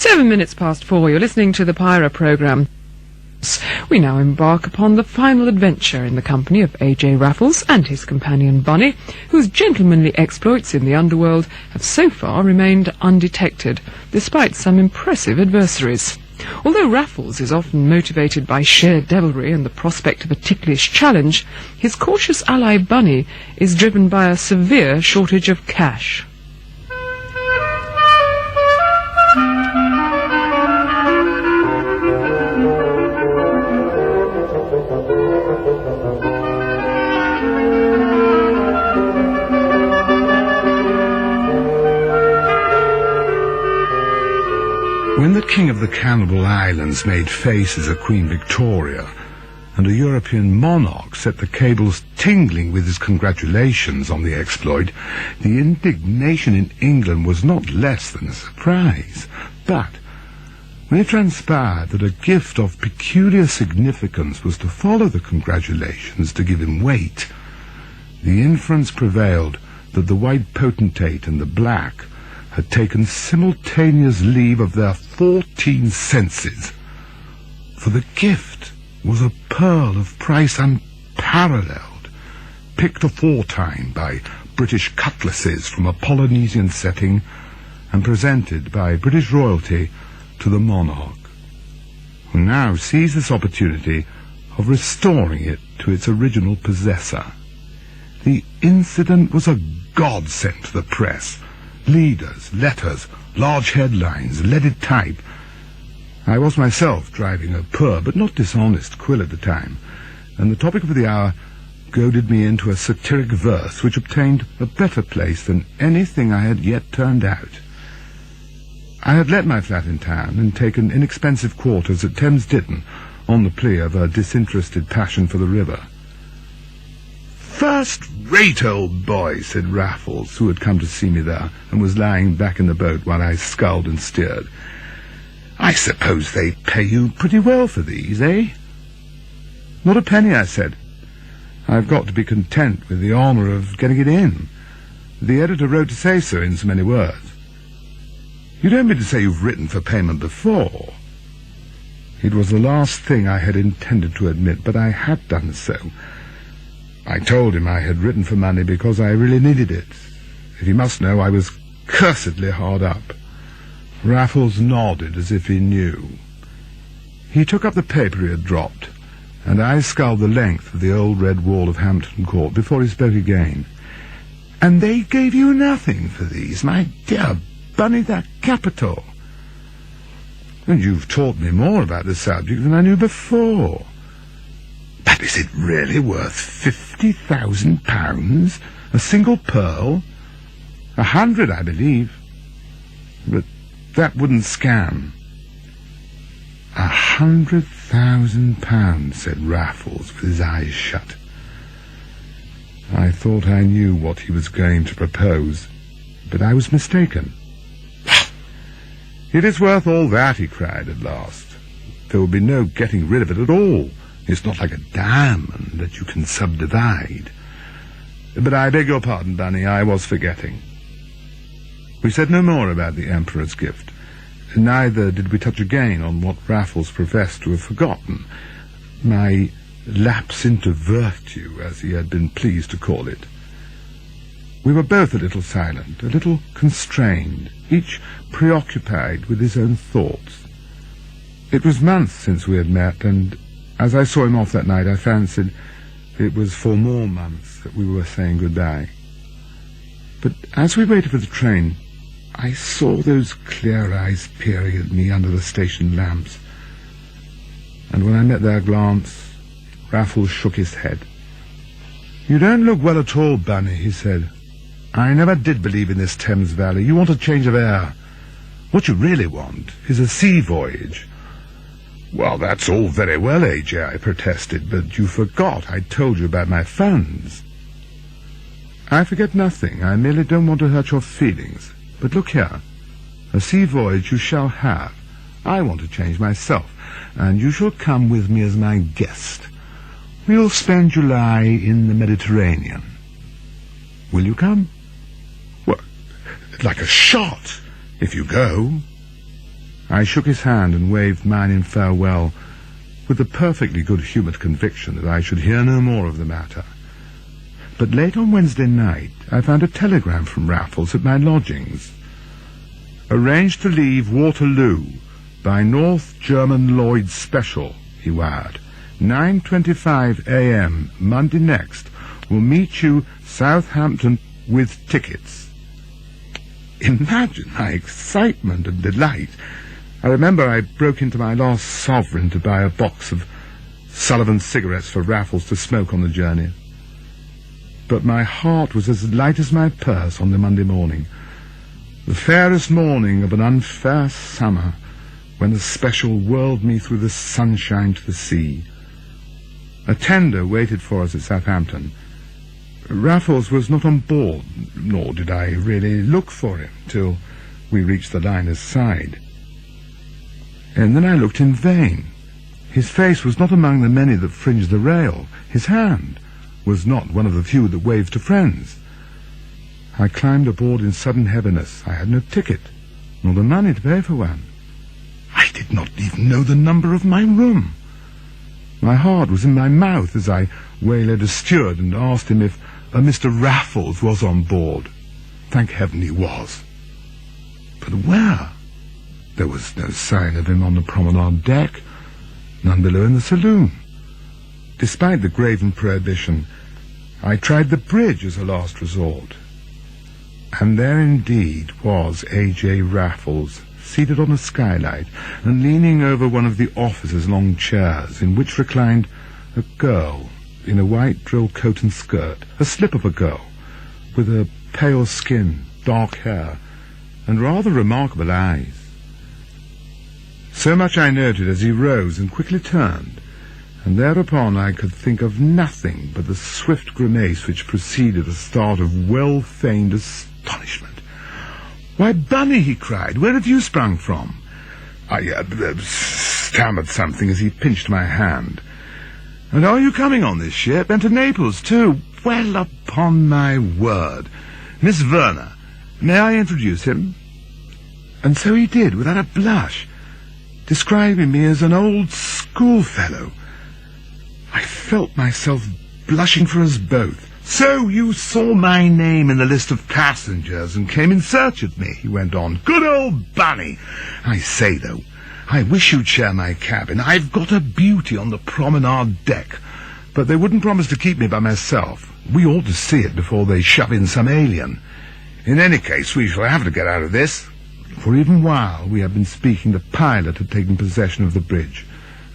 4:07. You're listening to the Pyra programme. We now embark upon the final adventure in the company of A.J. Raffles and his companion Bunny, whose gentlemanly exploits in the underworld have so far remained undetected, despite some impressive adversaries. Although Raffles is often motivated by sheer devilry and the prospect of a ticklish challenge, his cautious ally Bunny is driven by a severe shortage of cash. When the King of the Cannibal Islands made faces at Queen Victoria, and a European monarch set the cables tingling with his congratulations on the exploit, the indignation in England was not less than a surprise. But when it transpired that a gift of peculiar significance was to follow the congratulations to give him weight, the inference prevailed that the white potentate and the black had taken simultaneous leave of their 14 senses, for the gift was a pearl of price unparalleled, picked aforetime by British cutlasses from a Polynesian setting and presented by British royalty to the monarch, who now seized this opportunity of restoring it to its original possessor. The incident was a godsend to the press. Leaders, letters, large headlines, leaded type. I was myself driving a poor but not dishonest quill at the time, and the topic of the hour goaded me into a satiric verse which obtained a better place than anything I had yet turned out. I had let my flat in town and taken inexpensive quarters at Thames Ditton on the plea of a disinterested passion for the river. "First-rate, old boy," said Raffles, who had come to see me there and was lying back in the boat while I sculled and steered. "I suppose they pay you pretty well for these, eh?" "Not a penny," I said. "I've got to be content with the honour of getting it in. The editor wrote to say so in so many words." "You don't mean to say you've written for payment before?" It was the last thing I had intended to admit, but I had done so. I told him I had written for money because I really needed it. If he must know, I was cursedly hard up. Raffles nodded as if he knew. He took up the paper he had dropped, and I sculled the length of the old red wall of Hampton Court before he spoke again. "And they gave you nothing for these, my dear Bunny, they're capital. And you've taught me more about the subject than I knew before. But is it really worth £50,000? A single pearl? 100, I believe. But that wouldn't scan." £100,000, said Raffles with his eyes shut. I thought I knew what he was going to propose, but I was mistaken. "It is worth all that," he cried at last. "There will be no getting rid of it at all. It's not like a diamond that you can subdivide. But I beg your pardon, Bunny, I was forgetting." We said no more about the Emperor's gift. Neither did we touch again on what Raffles professed to have forgotten, my lapse into virtue, as he had been pleased to call it. We were both a little silent, a little constrained, each preoccupied with his own thoughts. It was months since we had met, and as I saw him off that night, I fancied it was for more months that we were saying goodbye. But as we waited for the train, I saw those clear eyes peering at me under the station lamps, and when I met their glance, Raffles shook his head. "You don't look well at all, Bunny," he said. "I never did believe in this Thames Valley. You want a change of air. What you really want is a sea voyage." "Well, that's all very well, A.J., I protested, but you forgot I told you about my funds." "I forget nothing. I merely don't want to hurt your feelings. But look here. A sea voyage you shall have. I want to change myself, and you shall come with me as my guest. We'll spend July in the Mediterranean. Will you come?" "Well, like a shot, if you go." I shook his hand and waved mine in farewell, with the perfectly good-humoured conviction that I should hear no more of the matter. But late on Wednesday night, I found a telegram from Raffles at my lodgings. "Arranged to leave Waterloo by North German Lloyd's Special," he wired. "9:25 a.m. Monday next. Will meet you Southampton with tickets." Imagine my excitement and delight. I remember I broke into my last sovereign to buy a box of Sullivan cigarettes for Raffles to smoke on the journey. But my heart was as light as my purse on the Monday morning, the fairest morning of an unfair summer, when the special whirled me through the sunshine to the sea. A tender waited for us at Southampton. Raffles was not on board, nor did I really look for him till we reached the liner's side. And then I looked in vain. His face was not among the many that fringed the rail. His hand was not one of the few that waved to friends. I climbed aboard in sudden heaviness. I had no ticket, nor the money to pay for one. I did not even know the number of my room. My heart was in my mouth as I waylaid a steward and asked him if a Mr. Raffles was on board. Thank heaven he was. But where? There was no sign of him on the promenade deck, none below in the saloon. Despite the graven prohibition, I tried the bridge as a last resort. And there indeed was A.J. Raffles, seated on a skylight and leaning over one of the officers' long chairs, in which reclined a girl in a white drill coat and skirt, a slip of a girl, with a pale skin, dark hair, and rather remarkable eyes. So much I noted as he rose and quickly turned, and thereupon I could think of nothing but the swift grimace which preceded a start of well-feigned astonishment. "Why, Bunny," he cried, "where have you sprung from?" I stammered something as he pinched my hand. "And are you coming on this ship, and to Naples too? Well, upon my word. Miss Werner, may I introduce him?" And so he did, without a blush, describing me as an old schoolfellow. I felt myself blushing for us both. "So you saw my name in the list of passengers and came in search of me," he went on. "Good old Bunny! I say, though, I wish you'd share my cabin. I've got a beauty on the promenade deck, but they wouldn't promise to keep me by myself. We ought to see it before they shove in some alien. In any case, we shall have to get out of this." For even while we had been speaking, the pilot had taken possession of the bridge,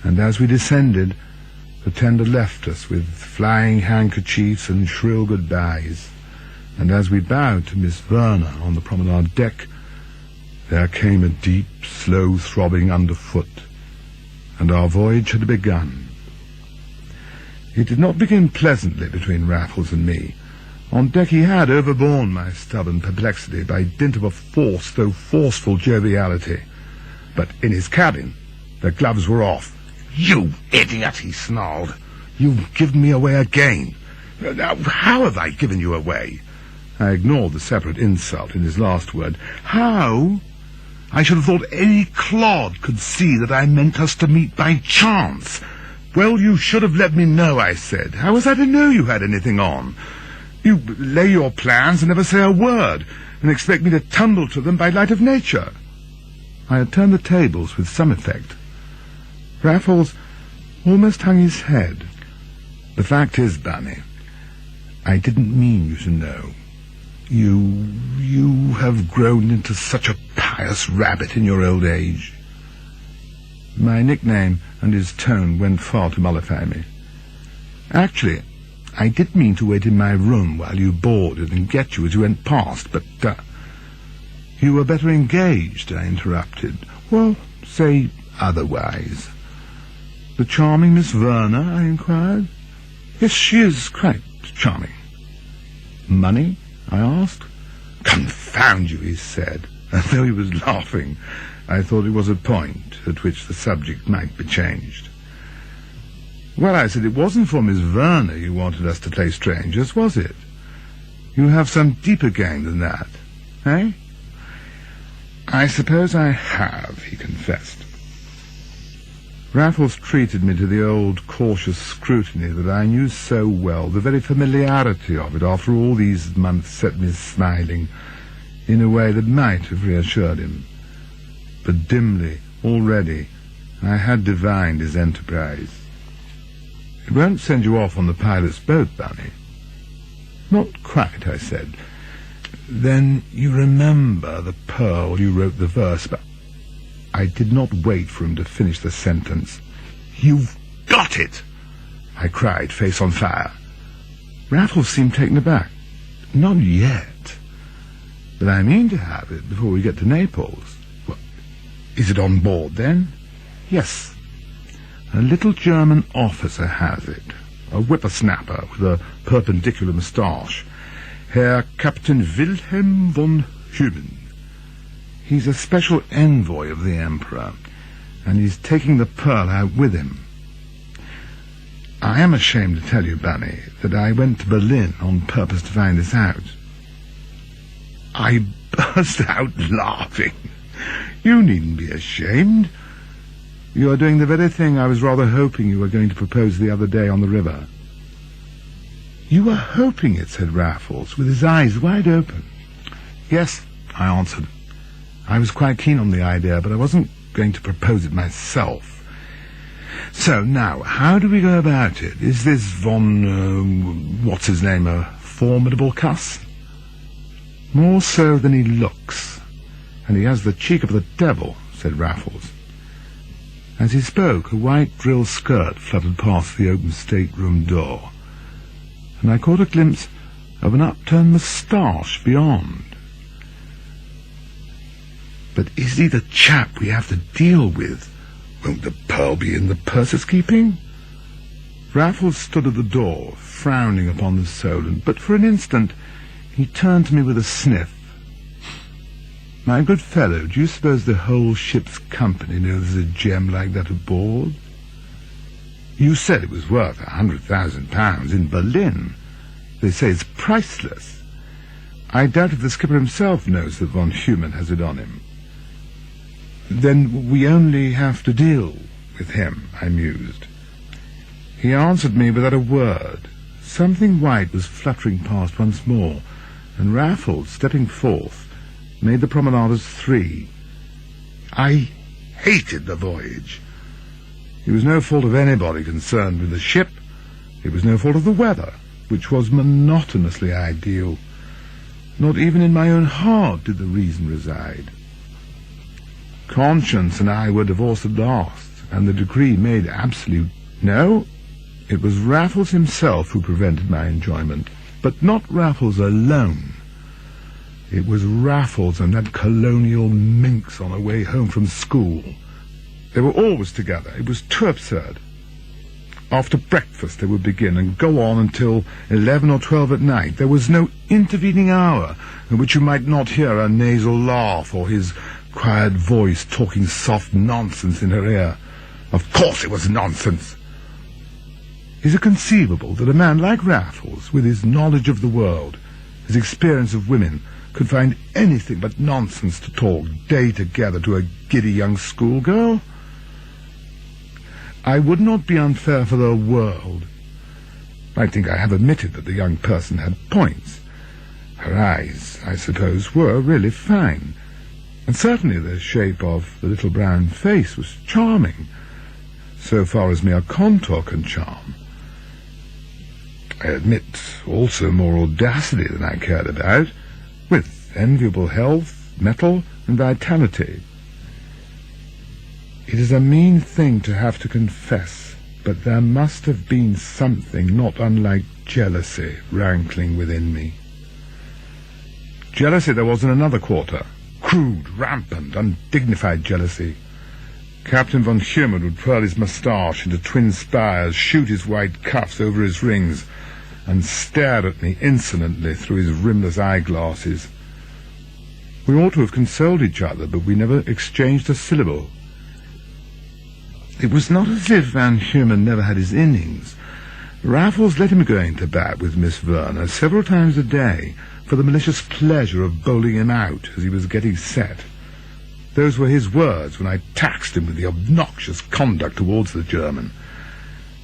and as we descended, the tender left us with flying handkerchiefs and shrill goodbyes, and as we bowed to Miss Werner on the promenade deck, there came a deep, slow throbbing underfoot, and our voyage had begun. It did not begin pleasantly between Raffles and me. On deck he had overborne my stubborn perplexity by dint of a forced, though forceful joviality. But in his cabin, the gloves were off. "You idiot," he snarled. "You've given me away again." "Now, how have I given you away?" I ignored the separate insult in his last word. "How? I should have thought any clod could see that I meant us to meet by chance." "Well, you should have let me know," I said. "How was I to know you had anything on? You lay your plans and never say a word, and expect me to tumble to them by light of nature." I had turned the tables with some effect. Raffles almost hung his head. "The fact is, Bunny, I didn't mean you to know. You have grown into such a pious rabbit in your old age." My nickname and his tone went far to mollify me. "Actually, I did mean to wait in my room while you boarded and get you as you went past, but, You were better engaged," I interrupted. "Well, say otherwise." "The charming Miss Werner?" I inquired. "Yes, she is quite charming." "Money?" I asked. "Confound you," he said, and though he was laughing, I thought it was a point at which the subject might be changed. "Well," I said, "it wasn't for Miss Werner you wanted us to play strangers, was it? You have some deeper game than that, eh?" "I suppose I have," he confessed. confessed. Raffles treated me to the old cautious scrutiny that I knew so well. The very familiarity of it after all these months set me smiling in a way that might have reassured him. But dimly, already, I had divined his enterprise. "It won't send you off on the pilot's boat, Bunny." "Not quite," I said. "Then you remember the pearl you wrote the verse about?" I did not wait for him to finish the sentence. "You've got it!" I cried, face on fire. Raffles seemed taken aback. "Not yet. But I mean to have it before we get to Naples." "Well, is it on board, then?" "Yes. A little German officer has it. A whippersnapper with a perpendicular moustache. Herr Captain Wilhelm von Hüben. He's a special envoy of the Emperor, and he's taking the pearl out with him. I am ashamed to tell you, Bunny, that I went to Berlin on purpose to find this out." I burst out laughing. "You needn't be ashamed. You are doing the very thing I was rather hoping you were going to propose the other day on the river." "You were hoping it," said Raffles, with his eyes wide open. "Yes," I answered. "I was quite keen on the idea, but I wasn't going to propose it myself. So, now, how do we go about it? Is this what's-his-name, a formidable cuss?" "More so than he looks, and he has the cheek of the devil," said Raffles. As he spoke, a white drill skirt fluttered past the open stateroom door, and I caught a glimpse of an upturned moustache beyond. "But is he the chap we have to deal with? Won't the pearl be in the purser's keeping?" Raffles stood at the door, frowning upon the Solent, but for an instant he turned to me with a sniff. "My good fellow, do you suppose the whole ship's company knows there's a gem like that aboard? You said it was worth £100,000 in Berlin. They say it's priceless. I doubt if the skipper himself knows that von Hüben has it on him." "Then we only have to deal with him," I mused. He answered me without a word. Something white was fluttering past once more, and Raffles, stepping forth, made the promenade 3. I hated the voyage. It was no fault of anybody concerned with the ship. It was no fault of the weather, which was monotonously ideal. Not even in my own heart did the reason reside. Conscience and I were divorced at last, and the decree made absolute. No, it was Raffles himself who prevented my enjoyment, but not Raffles alone. It was Raffles and that colonial minx on her way home from school. They were always together. It was too absurd. After breakfast they would begin and go on until 11 or 12 at night. There was no intervening hour in which you might not hear a nasal laugh or his quiet voice talking soft nonsense in her ear. Of course it was nonsense. Is it conceivable that a man like Raffles, with his knowledge of the world, his experience of women, could find anything but nonsense to talk day together to a giddy young schoolgirl? I would not be unfair for the world. I think I have admitted that the young person had points. Her eyes, I suppose, were really fine, and certainly the shape of the little brown face was charming, so far as mere contour can charm. I admit also more audacity than I cared about, with enviable health, mettle, and vitality. It is a mean thing to have to confess, but there must have been something not unlike jealousy rankling within me. Jealousy there was in another quarter. Crude, rampant, undignified jealousy. Captain von Hüben would twirl his moustache into twin spires, shoot his white cuffs over his rings, and stared at me insolently through his rimless eyeglasses. We ought to have consoled each other, but we never exchanged a syllable. It was not as if Van Hüben never had his innings. Raffles let him go into bat with Miss Werner several times a day, for the malicious pleasure of bowling him out as he was getting set. Those were his words when I taxed him with the obnoxious conduct towards the German.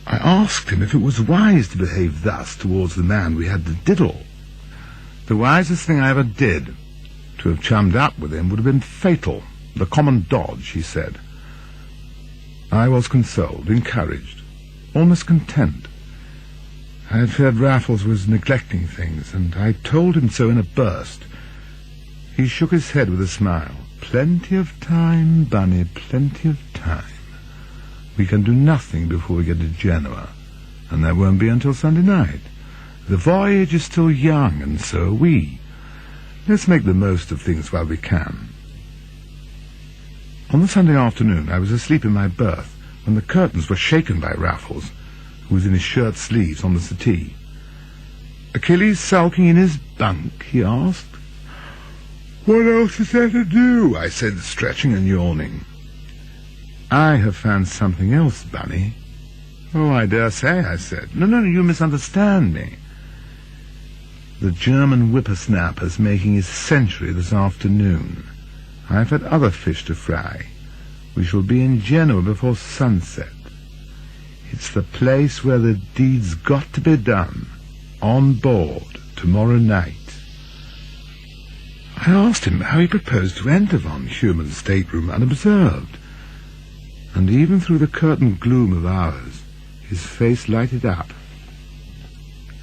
I asked him if it was wise to behave thus towards the man we had to diddle. The wisest thing I ever did. To have chummed up with him would have been fatal. The common dodge, he said. I was consoled, encouraged, almost content. I had feared Raffles was neglecting things, and I told him so in a burst. He shook his head with a smile. Plenty of time, Bunny, plenty of time. We can do nothing before we get to Genoa, and that won't be until Sunday night. The voyage is still young, and so are we. Let's make the most of things while we can. On the Sunday afternoon, I was asleep in my berth when the curtains were shaken by Raffles, who was in his shirt sleeves on the settee. "Achilles sulking in his bunk?" he asked. "What else is there to do?" I said, stretching and yawning. "I have found something else, Bunny." "Oh, I dare say," I said. No, you misunderstand me. The German whippersnapper's making his century this afternoon. I've had other fish to fry. We shall be in Genoa before sunset. It's the place where the deed's got to be done, on board, tomorrow night. I asked him how he proposed to enter von Schumann's stateroom unobserved, and even through the curtained gloom of ours, his face lighted up.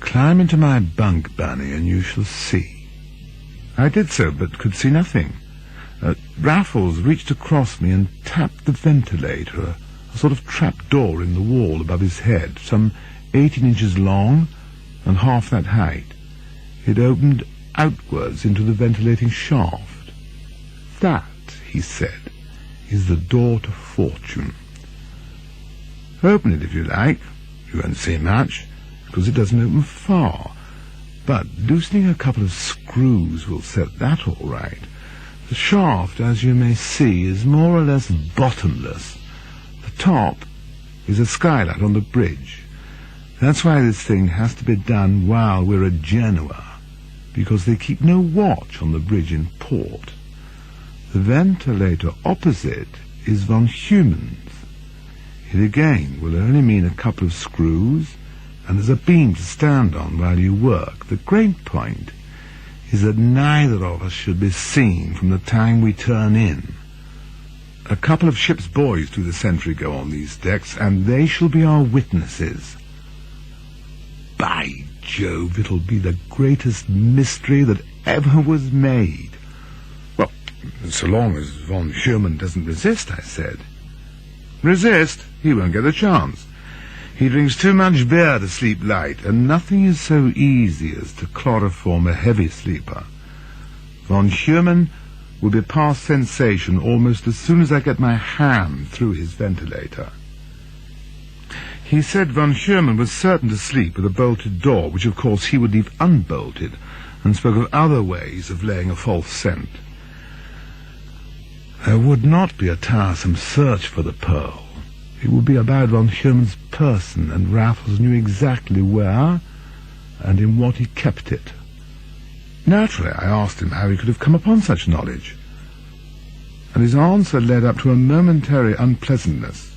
"Climb into my bunk, Bunny, and you shall see." I did so, but could see nothing. Raffles reached across me and tapped the ventilator, a sort of trap-door in the wall above his head, some 18 inches long and half that height. It opened outwards into the ventilating shaft. "That," he said, "is the door to fortune. Open it if you like. You won't see much, because it doesn't open far, but loosening a couple of screws will set that all right. The shaft, as you may see, is more or less bottomless. The top is a skylight on the bridge. That's why this thing has to be done while we're at Genoa, because they keep no watch on the bridge in port. The ventilator opposite is von Schumann's. It again will only mean a couple of screws, and there's a beam to stand on while you work. The great point is that neither of us should be seen from the time we turn in. A couple of ship's boys do the sentry go on these decks, and they shall be our witnesses. By Jove, it'll be the greatest mystery that ever was made." "Well, so long as von Schumann doesn't resist," I said. "Resist? He won't get a chance. He drinks too much beer to sleep light, and nothing is so easy as to chloroform a heavy sleeper. Von Schumann will be past sensation almost as soon as I get my hand through his ventilator." He said von Schumann was certain to sleep with a bolted door, which of course he would leave unbolted, and spoke of other ways of laying a false scent. There would not be a tiresome search for the pearl. It would be about von Schumann's person, and Raffles knew exactly where and in what he kept it. Naturally, I asked him how he could have come upon such knowledge, and his answer led up to a momentary unpleasantness.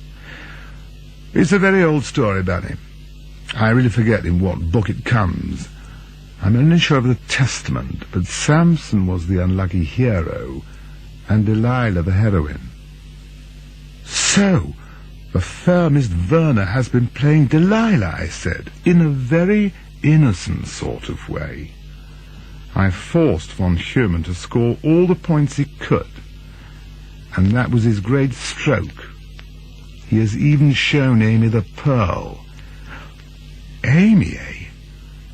"It's a very old story, Bunny. I really forget in what book it comes. I'm only sure of the Testament, but Samson was the unlucky hero, and Delilah the heroine." "So, the fair Miss Werner has been playing Delilah," I said, in a very innocent sort of way. I forced von Schumann to score all the points he could, and that was his great stroke. He has even shown Amy the pearl. "Amy, eh?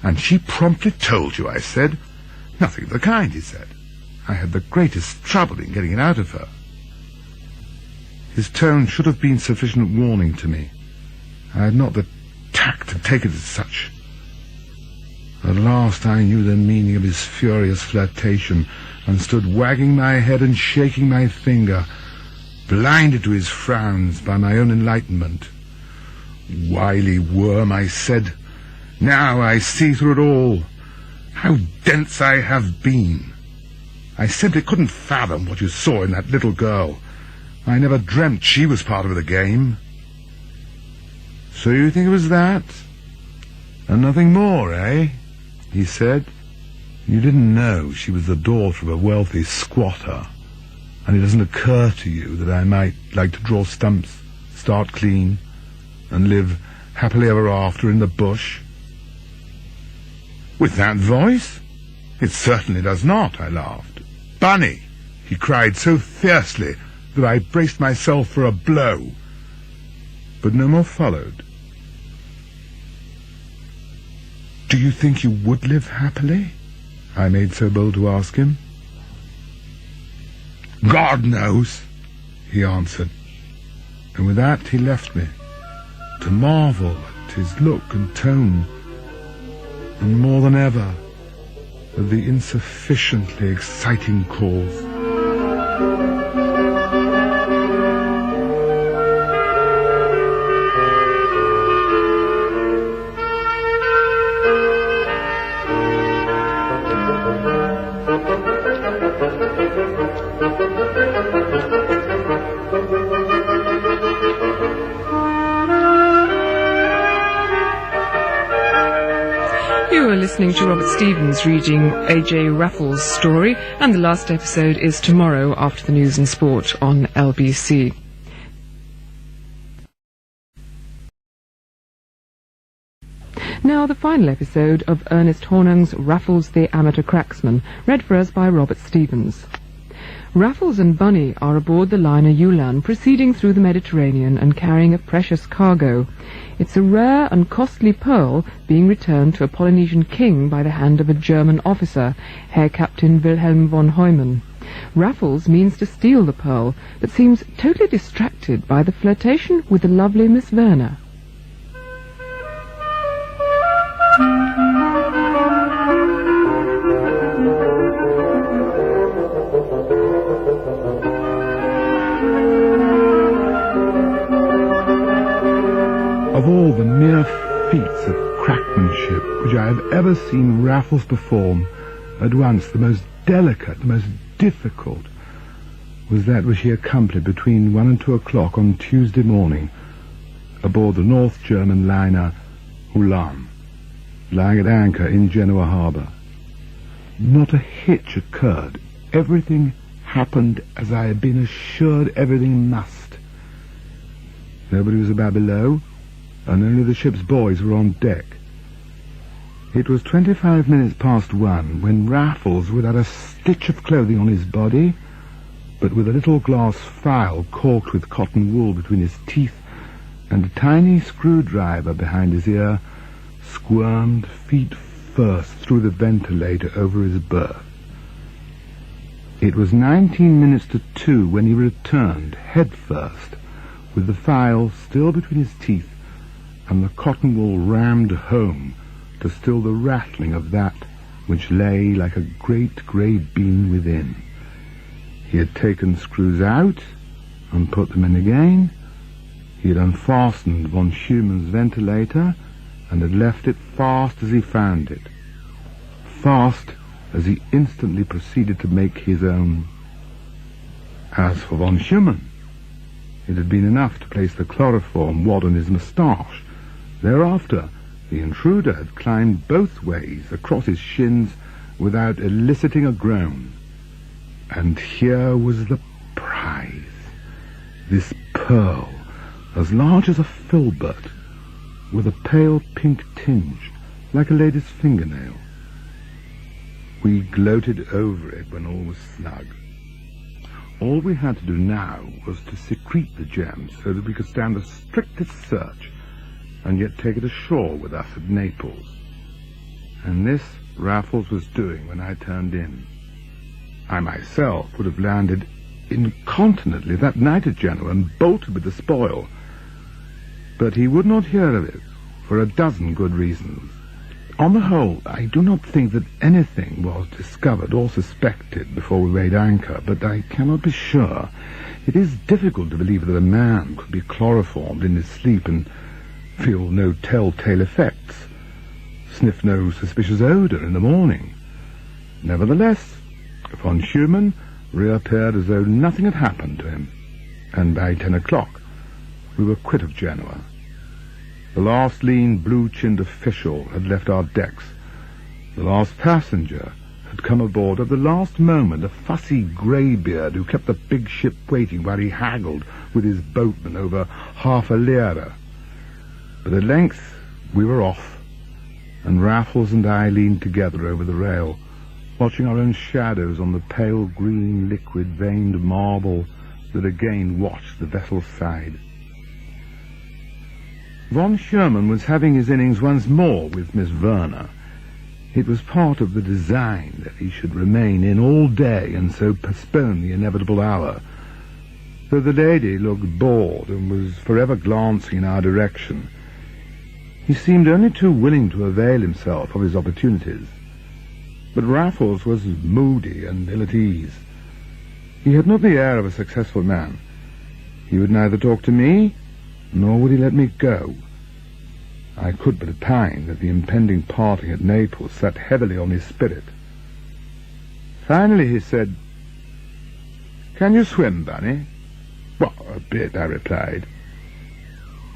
And she promptly told you," I said. "Nothing of the kind," he said. "I had the greatest trouble in getting it out of her." His tone should have been sufficient warning to me. I had not the tact to take it as such. At last I knew the meaning of his furious flirtation, and stood wagging my head and shaking my finger, blinded to his frowns by my own enlightenment. "Wily worm," I said. "Now I see through it all. How dense I have been. I simply couldn't fathom what you saw in that little girl. I never dreamt she was part of the game. So you think it was that? And nothing more, eh? He said. You didn't know she was the daughter of a wealthy squatter, and it doesn't occur to you that I might like to draw stumps, start clean, and live happily ever after in the bush? With that voice? It certainly does not, I laughed. Bunny! He cried so fiercely that I braced myself for a blow. But no more followed. Do you think you would live happily? I made so bold to ask him. God knows, he answered. And with that he left me, to marvel at his look and tone, and more than ever at the insufficiently exciting cause. You are listening to Robert Stevens reading A.J. Raffles' story, and the last episode is tomorrow after the news and sport on LBC. Now the final episode of Ernest Hornung's Raffles the Amateur Cracksman, read for us by Robert Stevens. Raffles and Bunny are aboard the liner Ulan, proceeding through the Mediterranean and carrying a precious cargo. It's a rare and costly pearl being returned to a Polynesian king by the hand of a German officer, Herr Captain Wilhelm von Heumann. Raffles means to steal the pearl, but seems totally distracted by the flirtation with the lovely Miss Werner. Of all the mere feats of cracksmanship which I have ever seen Raffles perform, at once the most delicate, the most difficult, was that which he accomplished between 1 and 2 o'clock on Tuesday morning aboard the North German liner Ulan, lying at anchor in Genoa harbour. Not a hitch occurred. Everything happened as I had been assured everything must. Nobody was about below, and only the ship's boys were on deck. It was 25 minutes past 1 when Raffles, without a stitch of clothing on his body, but with a little glass phial corked with cotton wool between his teeth and a tiny screwdriver behind his ear, squirmed feet first through the ventilator over his berth. It was 19 minutes to 2 when he returned, head first, with the phial still between his teeth and the cotton wool rammed home to still the rattling of that which lay like a great grey beam within. He had taken screws out and put them in again. He had unfastened von Schumann's ventilator and had left it fast as he found it, fast as he instantly proceeded to make his own. As for von Schumann, it had been enough to place the chloroform wad on his moustache. Thereafter, the intruder had climbed both ways across his shins without eliciting a groan. And here was the prize, this pearl, as large as a filbert, with a pale pink tinge, like a lady's fingernail. We gloated over it when all was snug. All we had to do now was to secrete the gem so that we could stand the strictest search and yet take it ashore with us at Naples. And this Raffles was doing when I turned in. I myself would have landed incontinently that night at Genoa and bolted with the spoil, but he would not hear of it for a dozen good reasons. On the whole, I do not think that anything was discovered or suspected before we weighed anchor, but I cannot be sure. It is difficult to believe that a man could be chloroformed in his sleep and feel no telltale effects, sniff no suspicious odour in the morning. Nevertheless, Von Schumann reappeared as though nothing had happened to him, and by 10 o'clock we were quit of Genoa. The last lean, blue-chinned official had left our decks. The last passenger had come aboard at the last moment, a fussy greybeard who kept the big ship waiting while he haggled with his boatman over half a lira. But at length we were off, and Raffles and I leaned together over the rail, watching our own shadows on the pale green liquid-veined marble that again watched the vessel's side. Von Schumann was having his innings once more with Miss Werner. It was part of the design that he should remain in all day and so postpone the inevitable hour, though the lady looked bored and was forever glancing in our direction. He seemed only too willing to avail himself of his opportunities. But Raffles was moody and ill at ease. He had not the air of a successful man. He would neither talk to me, nor would he let me go. I could but opine that the impending parting at Naples sat heavily on his spirit. Finally he said, "Can you swim, Bunny?" "Well, a bit," I replied.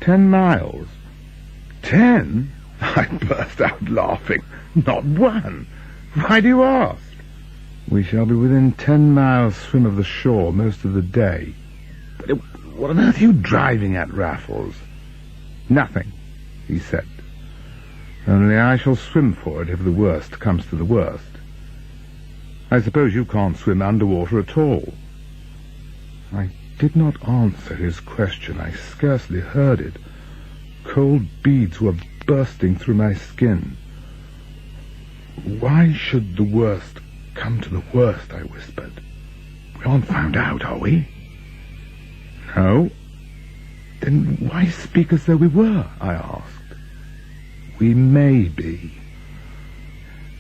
10 miles. 10? I burst out laughing. "Not one. Why do you ask?" "We shall be within 10 miles swim of the shore most of the day." "But what on earth are you driving at, Raffles?" "Nothing," he said. "Only I shall swim for it if the worst comes to the worst. I suppose you can't swim underwater at all." I did not answer his question. I scarcely heard it. Cold beads were bursting through my skin. "Why should the worst come to the worst?" I whispered. "We aren't found out, are we?" "No." "Then why speak as though we were?" I asked. "We may be."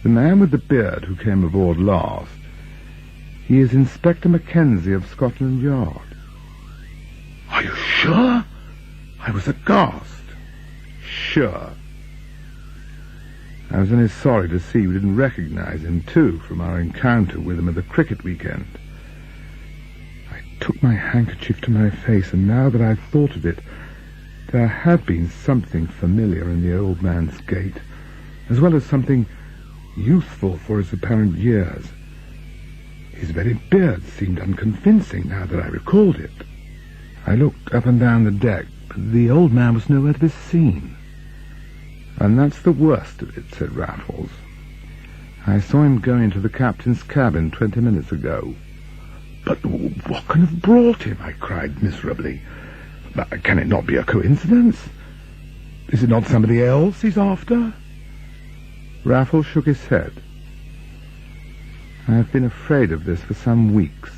The man with the beard who came aboard last, he is Inspector Mackenzie of Scotland Yard. "Are you sure?" I was aghast. "Sure." I was only sorry to see we didn't recognize him, too, from our encounter with him at the cricket weekend. I took my handkerchief to my face, and now that I thought of it, there had been something familiar in the old man's gait, as well as something youthful for his apparent years. His very beard seemed unconvincing now that I recalled it. I looked up and down the deck, but the old man was nowhere to be seen. "And that's the worst of it," said Raffles. "I saw him go into the captain's cabin 20 minutes ago." "But what can have brought him?" I cried miserably. "Can it not be a coincidence? Is it not somebody else he's after?" Raffles shook his head. "I've been afraid of this for some weeks.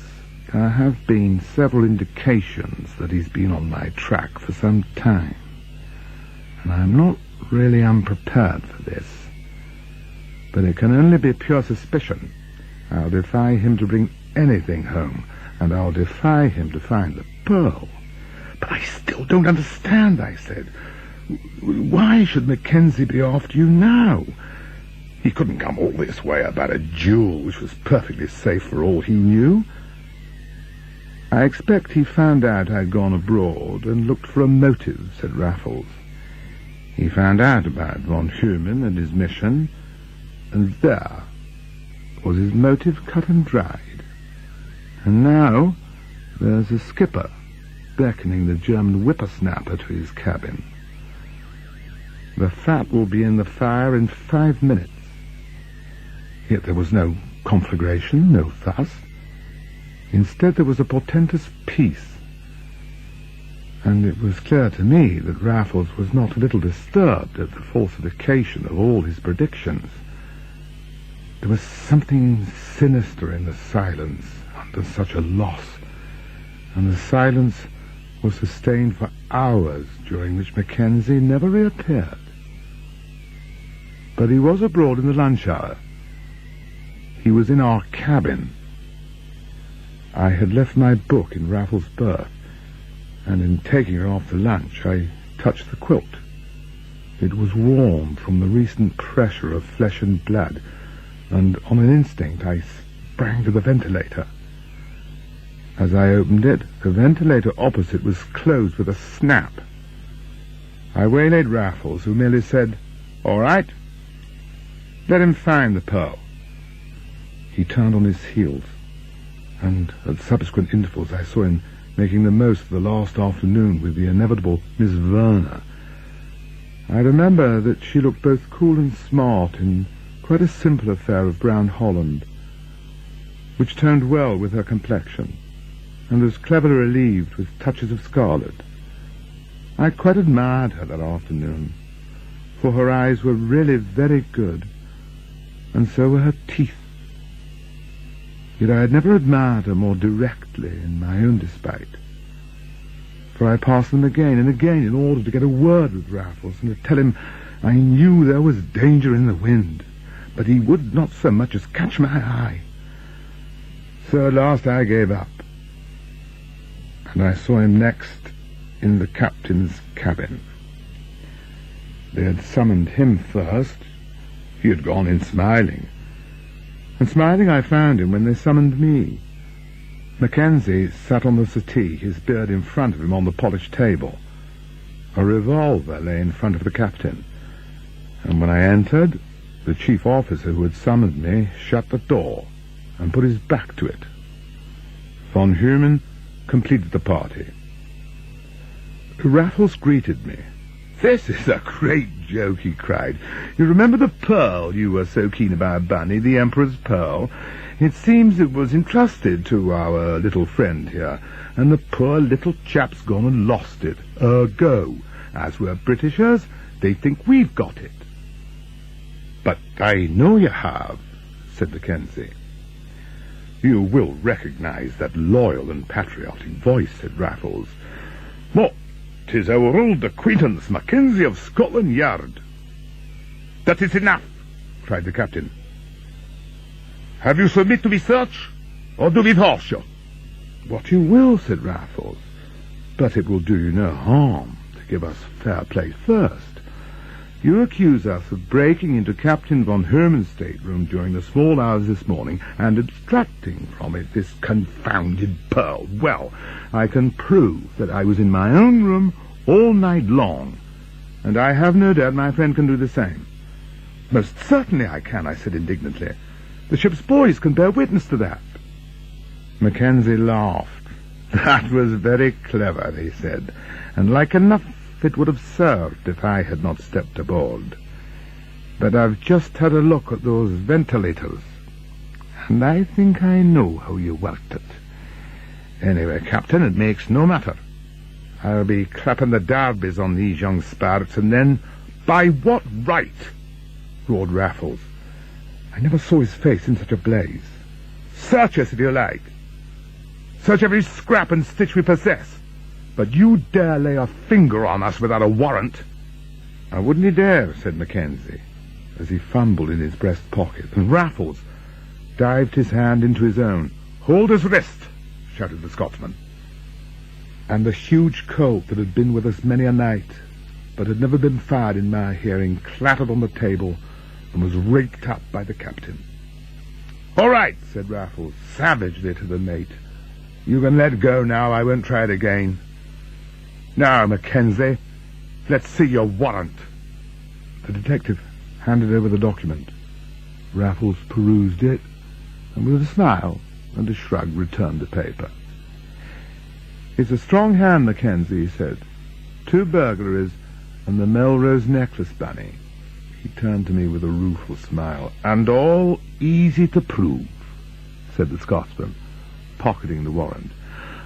There have been several indications that he's been on my track for some time, and I'm not really unprepared for this. But it can only be pure suspicion. I'll defy him to bring anything home, and I'll defy him to find the pearl." "But I still don't understand," I said. "Why should Mackenzie be after you now? He couldn't come all this way about a jewel which was perfectly safe for all he knew." "I expect he found out I'd gone abroad and looked for a motive," said Raffles. "He found out about von Schumann and his mission, and there was his motive cut and dried. And now there's a skipper beckoning the German whippersnapper to his cabin. The fat will be in the fire in 5 minutes." Yet there was no conflagration, no fuss. Instead there was a portentous peace, and it was clear to me that Raffles was not a little disturbed at the falsification of all his predictions. There was something sinister in the silence under such a loss, and the silence was sustained for hours, during which Mackenzie never reappeared. But he was abroad in the lunch hour. He was in our cabin. I had left my book in Raffles' berth, and in taking her after lunch I touched the quilt. It was warm from the recent pressure of flesh and blood, and on an instinct I sprang to the ventilator. As I opened it, the ventilator opposite was closed with a snap. I waylaid Raffles, who merely said, "All right. Let him find the pearl." He turned on his heels, and at subsequent intervals I saw him making the most of the last afternoon with the inevitable Miss Werner. I remember that she looked both cool and smart in quite a simple affair of brown holland, which toned well with her complexion, and was cleverly relieved with touches of scarlet. I quite admired her that afternoon, for her eyes were really very good, and so were her teeth. Yet I had never admired her more directly in my own despite, for I passed them again and again in order to get a word with Raffles and to tell him I knew there was danger in the wind, but he would not so much as catch my eye. So at last I gave up, and I saw him next in the captain's cabin. They had summoned him first. He had gone in smiling, and smiling I found him when they summoned me. Mackenzie sat on the settee, his beard in front of him on the polished table. A revolver lay in front of the captain, and when I entered, the chief officer who had summoned me shut the door and put his back to it. Von Human completed the party. Raffles greeted me. "This is a great joke," he cried. "You remember the pearl you were so keen about, Bunny, the Emperor's pearl? It seems it was entrusted to our little friend here, and the poor little chap's gone and lost it. Ergo, as we're Britishers, they think we've got it." "But I know you have," said Mackenzie. "You will recognize that loyal and patriotic voice," said Raffles. "What? 'Tis our old acquaintance, Mackenzie of Scotland Yard." "That is enough," cried the captain. "Have you submit to be searched, or do we force you?" "What you will," said Raffles, "but it will do you no harm to give us fair play first. You accuse us of breaking into Captain von Herman's stateroom during the small hours this morning and abstracting from it this confounded pearl. Well, I can prove that I was in my own room all night long, and I have no doubt my friend can do the same." "Most certainly I can," I said indignantly. "The ship's boys can bear witness to that." Mackenzie laughed. "That was very clever," he said, "and like enough it would have served if I had not stepped aboard. But I've just had a look at those ventilators, and I think I know how you worked it. Anyway, Captain, it makes no matter. I'll be clapping the darbies on these young sparks, and then—" "By what right?" roared Raffles. I never saw his face in such a blaze. "Search us if you like. Search every scrap and stitch we possess. But you dare lay a finger on us without a warrant?" "I wouldn't he dare," said Mackenzie, as he fumbled in his breast pocket, and Raffles dived his hand into his own. "Hold his wrist!" shouted the Scotsman. And the huge Colt that had been with us many a night, but had never been fired in my hearing, clattered on the table and was raked up by the captain. "All right," said Raffles savagely to the mate. "You can let go now. I won't try it again. Now, Mackenzie, let's see your warrant." The detective handed over the document. Raffles perused it, and with a smile and a shrug returned the paper. "It's a strong hand, Mackenzie," he said. "2 burglaries and the Melrose necklace, Bunny." He turned to me with a rueful smile. "And all easy to prove," said the Scotsman, pocketing the warrant.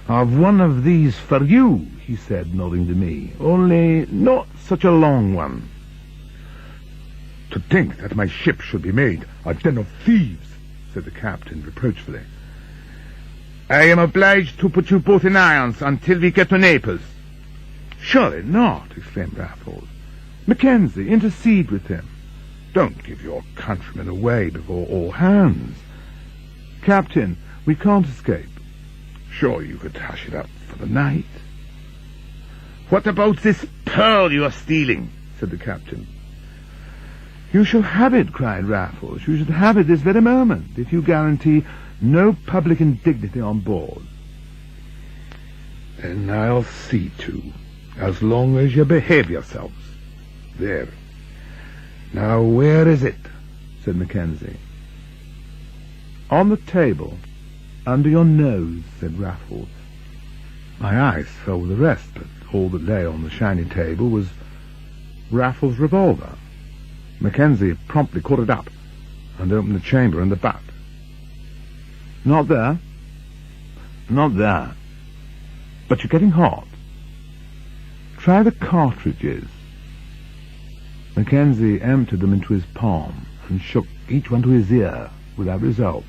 "I've one of these for you," he said, nodding to me, "only not such a long one." "To think that my ship should be made a den of thieves," said the captain reproachfully. "I am obliged to put you both in irons until we get to Naples." "Surely not," exclaimed Raffles. "Mackenzie, intercede with him. Don't give your countrymen away before all hands. Captain, we can't escape." "Sure you could hush it up for the night." "What about this pearl you are stealing?" said the captain. "You shall have it," cried Raffles. "You should have it this very moment, if you guarantee No public indignity on board. Then I'll see to, as long as you behave yourselves. There. Now where is it? Said Mackenzie. On the table, under your nose, said Raffles. My eyes fell with the rest, but all that lay on the shiny table was Raffles' revolver. Mackenzie promptly caught it up and opened the chamber and the butt. Not there. Not there. But you're getting hot. Try the cartridges. Mackenzie emptied them into his palm and shook each one to his ear without result.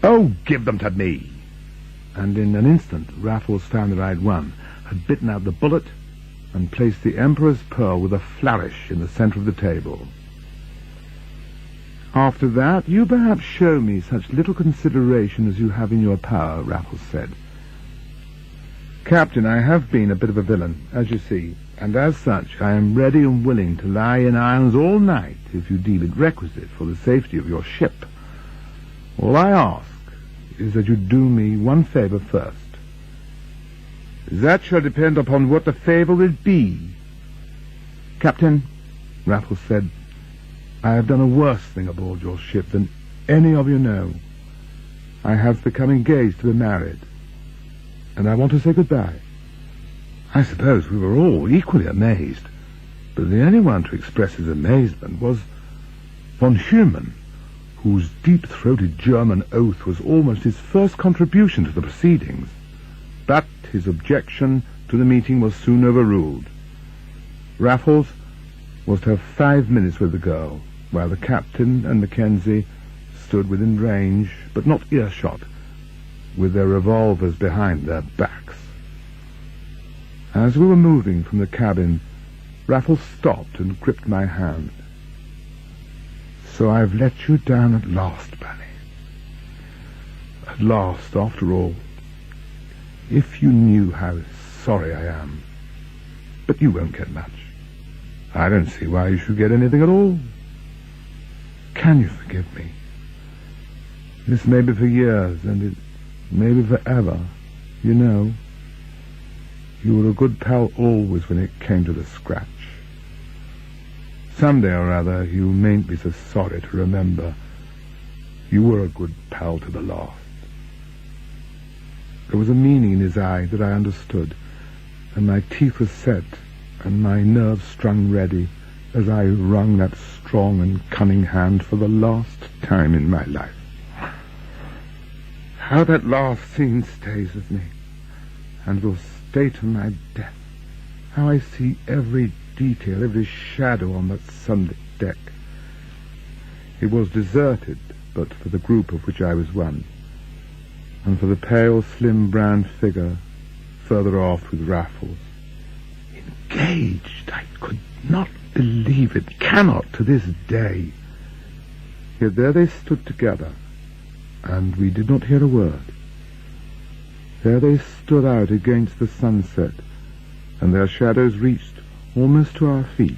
Oh, give them to me! And in an instant Raffles found the right one, had bitten out the bullet, and placed the Emperor's pearl with a flourish in the centre of the table. After that, you perhaps show me such little consideration as you have in your power, Raffles said. Captain, I have been a bit of a villain, as you see, and as such I am ready and willing to lie in irons all night if you deem it requisite for the safety of your ship. All I ask is that you do me one favour first. That shall depend upon what the favour will be. Captain, Raffles said, I have done a worse thing aboard your ship than any of you know. I have become engaged to be married, and I want to say goodbye. I suppose we were all equally amazed, but the only one to express his amazement was von Schumann, whose deep-throated German oath was almost his first contribution to the proceedings. But his objection to the meeting was soon overruled. Raffles was to have 5 minutes with the girl, while the captain and Mackenzie stood within range, but not earshot, with their revolvers behind their backs. As we were moving from the cabin, Raffles stopped and gripped my hand. So I've let you down at last, Bunny. At last, after all. If you knew how sorry I am. But you won't get much. I don't see why you should get anything at all. Can you forgive me? This may be for years, and it may be forever. You know, you were a good pal always when it came to the scratch. Some day or other you mayn't be so sorry to remember you were a good pal to the last. There was a meaning in his eye that I understood, and my teeth were set and my nerves strung ready as I wrung that strong and cunning hand for the last time in my life. How that last scene stays with me, and will stay to my death. How I see every detail, every shadow on that sunlit deck. It was deserted but for the group of which I was one, and for the pale, slim, brown figure further off with Raffles. Engaged! I could not believe it, cannot to this day. Yet there they stood together, and we did not hear a word. There they stood out against the sunset, and their shadows reached almost to our feet.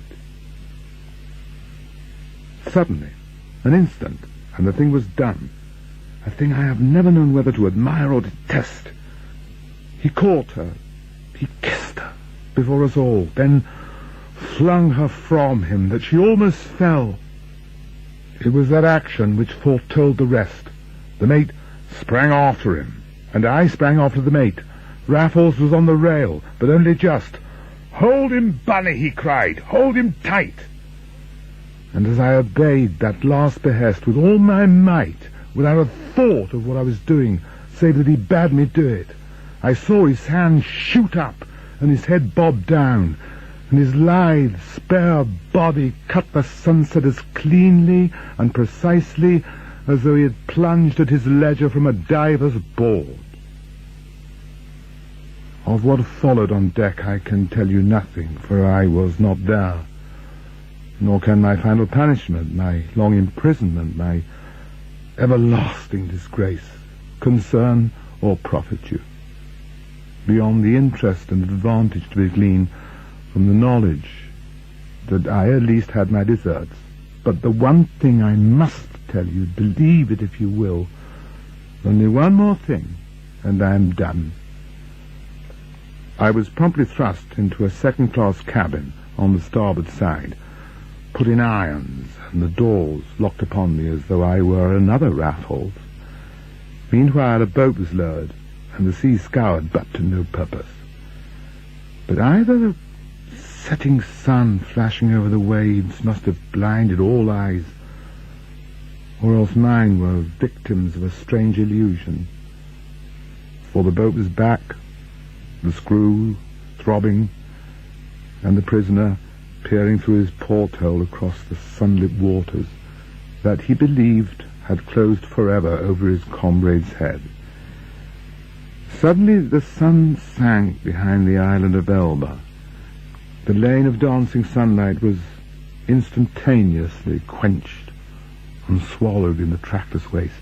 Suddenly, an instant, and the thing was done. A thing I have never known whether to admire or detest. He caught her, he kissed her before us all, then flung her from him that she almost fell. It was that action which foretold the rest. The mate sprang after him, and I sprang after the mate. Raffles was on the rail, but only just. "Hold him, Bunny," he cried. "Hold him tight." And as I obeyed that last behest with all my might, without a thought of what I was doing, save that he bade me do it, I saw his hand shoot up and his head bob down, and his lithe, spare body cut the sunset as cleanly and precisely as though he had plunged at his leisure from a diver's board. Of what followed on deck I can tell you nothing, for I was not there. Nor can my final punishment, my long imprisonment, my everlasting disgrace, concern or profit you, beyond the interest and advantage to be gleaned from the knowledge that I at least had my deserts. But the one thing I must tell you, believe it if you will, Only one more thing, and I'm done. I was promptly thrust into a second-class cabin on the starboard side, put in irons, and the doors locked upon me as though I were another Raffles. Meanwhile a boat was lowered, and the sea scoured, but to no purpose. But either the setting sun flashing over the waves must have blinded all eyes, or else mine were victims of a strange illusion. For the boat was back, the screw throbbing, and the prisoner peering through his porthole across the sunlit waters that he believed had closed forever over his comrade's head. Suddenly the sun sank behind the island of Elba. The lane of dancing sunlight was instantaneously quenched and swallowed in the trackless waste.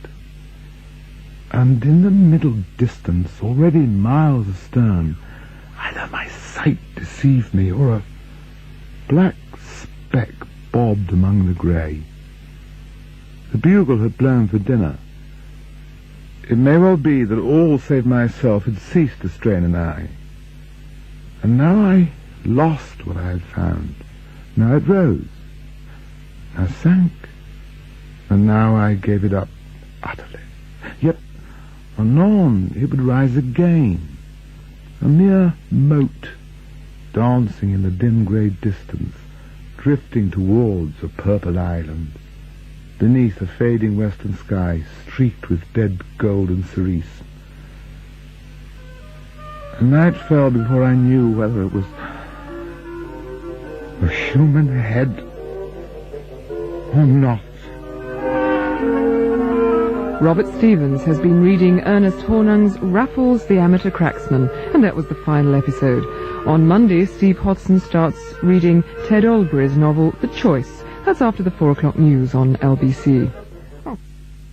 And in the middle distance, already miles astern, either my sight deceived me, or a black speck bobbed among the grey. The bugle had blown for dinner. It may well be that all save myself had ceased to strain an eye. And now I lost what I had found. Now it rose, now sank, and now I gave it up utterly. Yet anon it would rise again, a mere mote, dancing in the dim grey distance, drifting towards a purple island, beneath a fading western sky streaked with dead golden cerise. And night fell before I knew whether it was a human head or not. Robert Stevens has been reading Ernest Hornung's Raffles the Amateur Cracksman, and that was the final episode. On Monday, Steve Hodson starts reading Ted Olbury's novel The Choice. That's after the 4 o'clock news on LBC.